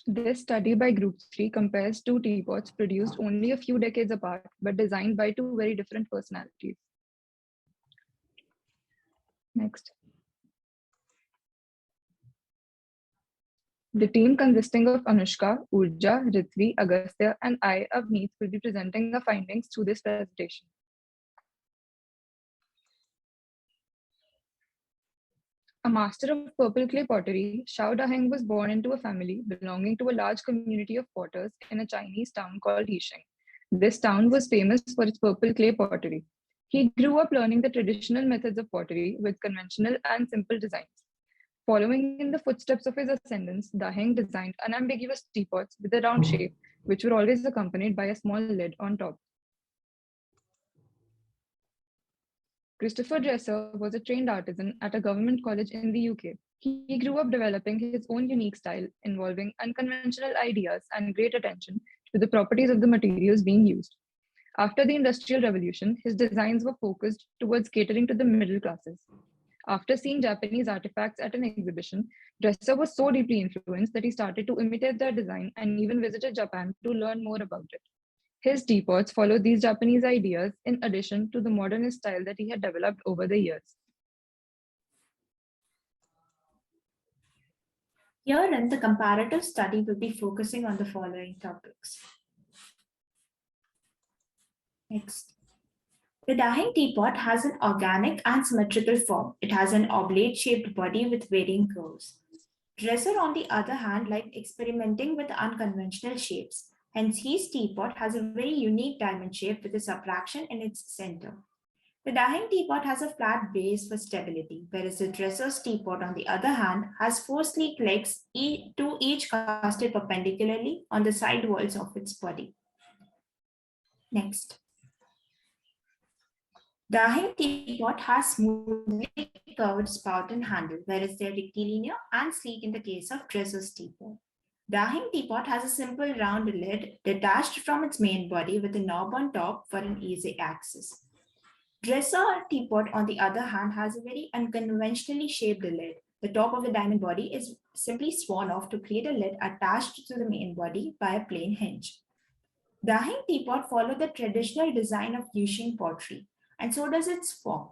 This study by Group 3 compares two teapots produced only a few decades apart, but designed by two very different personalities. Next. The team consisting of Anushka, Urja, Ritvi, Agastya, and I, Avneet, will be presenting the findings through this presentation. A master of purple clay pottery, Xiao Daheng was born into a family belonging to a large community of potters in a Chinese town called Yisheng. This town was famous for its purple clay pottery. He grew up learning the traditional methods of pottery with conventional and simple designs. Following in the footsteps of his ascendants, Daheng designed unambiguous teapots with a round shape, which were always accompanied by a small lid on top. Christopher Dresser was a trained artisan at a government college in the UK. He grew up developing his own unique style, involving unconventional ideas and great attention to the properties of the materials being used. After the Industrial Revolution, his designs were focused towards catering to the middle classes. After seeing Japanese artifacts at an exhibition, Dresser was so deeply influenced that he started to imitate their design and even visited Japan to learn more about it. His teapots followed these Japanese ideas in addition to the modernist style that he had developed over the years. Herein, the comparative study will be focusing on the following topics. Next. The Daheng teapot has an organic and symmetrical form. It has an oblate-shaped body with varying curves. Dresser, on the other hand, liked experimenting with unconventional shapes. Hence, his teapot has a very unique diamond shape with a subtraction in its center. The Daheng teapot has a flat base for stability, whereas the Dresser's teapot, on the other hand, has four sleek legs, two each casted perpendicularly on the side walls of its body. Next. Daheng teapot has smoothly curved spout and handle, whereas they are rectilinear and sleek in the case of Dresser's teapot. Daheng teapot has a simple round lid detached from its main body with a knob on top for an easy access. Dresser teapot, on the other hand, has a very unconventionally shaped lid. The top of the diamond body is simply sworn off to create a lid attached to the main body by a plain hinge. Daheng teapot followed the traditional design of Yisheng pottery, and so does its form.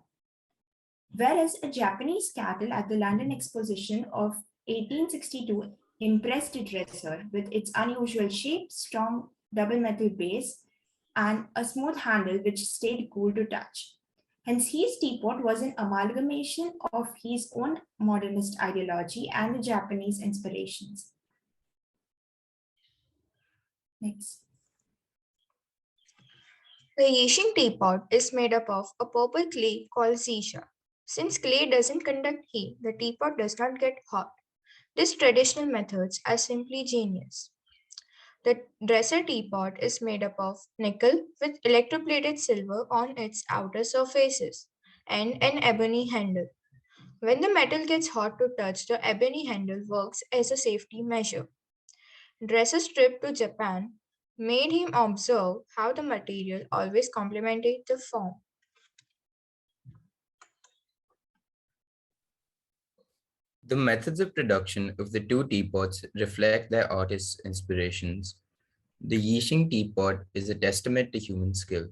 Whereas a Japanese cattle at the London Exposition of 1862 impressed Dresser with its unusual shape, strong double metal base, and a smooth handle which stayed cool to touch. Hence, his teapot was an amalgamation of his own modernist ideology and the Japanese inspirations. Next. The Yisheng teapot is made up of a purple clay called Zisha. Since clay doesn't conduct heat, the teapot does not get hot. These traditional methods are simply genius. The Dresser teapot is made up of nickel with electroplated silver on its outer surfaces and an ebony handle. When the metal gets hot to touch, the ebony handle works as a safety measure. Dresser's trip to Japan made him observe how the material always complemented the form. The methods of production of the two teapots reflect their artists' inspirations. The Yisheng teapot is a testament to human skill.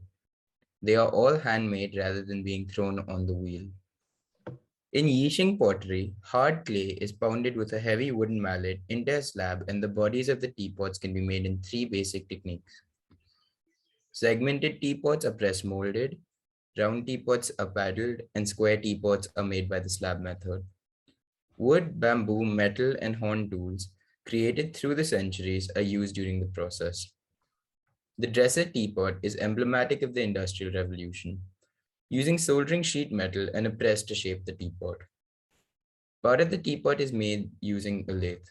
They are all handmade rather than being thrown on the wheel. In Yisheng pottery, hard clay is pounded with a heavy wooden mallet into a slab, and the bodies of the teapots can be made in three basic techniques. Segmented teapots are press molded, round teapots are paddled, and square teapots are made by the slab method. Wood, bamboo, metal, and horn tools created through the centuries are used during the process. The Dresser teapot is emblematic of the Industrial Revolution, using soldering sheet metal and a press to shape the teapot. Part of the teapot is made using a lathe.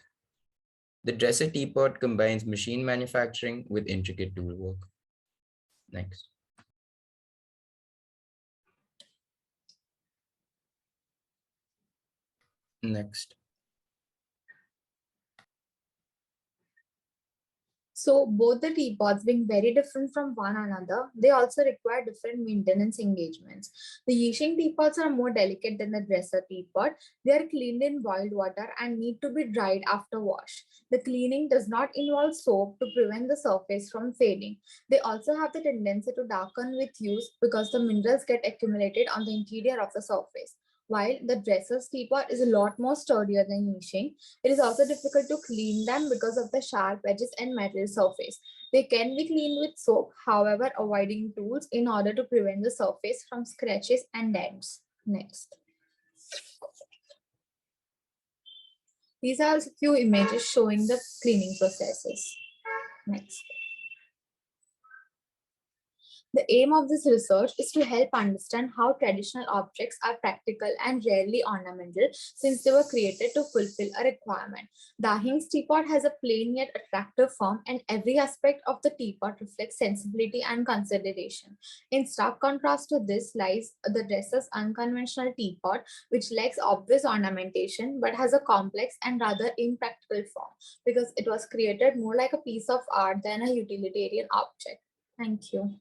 The Dresser teapot combines machine manufacturing with intricate tool work. Next. Next. So both the teapots being very different from one another, they also require different maintenance engagements. The Yixing teapots are more delicate than the dresser teapot. They are cleaned in boiled water and need to be dried after wash. The cleaning does not involve soap to prevent the surface from fading. They also have the tendency to darken with use because the minerals get accumulated on the interior of the surface. While the dresser's teapot is a lot more sturdier than Yixing, it is also difficult to clean them because of the sharp edges and metal surface. They can be cleaned with soap, however, avoiding tools in order to prevent the surface from scratches and dents. Next. These are a few images showing the cleaning processes. Next. The aim of this research is to help understand how traditional objects are practical and rarely ornamental since they were created to fulfill a requirement. Dahengs teapot has a plain yet attractive form, and every aspect of the teapot reflects sensibility and consideration. In stark contrast to this lies the dresser's unconventional teapot, which lacks obvious ornamentation but has a complex and rather impractical form because it was created more like a piece of art than a utilitarian object. Thank you.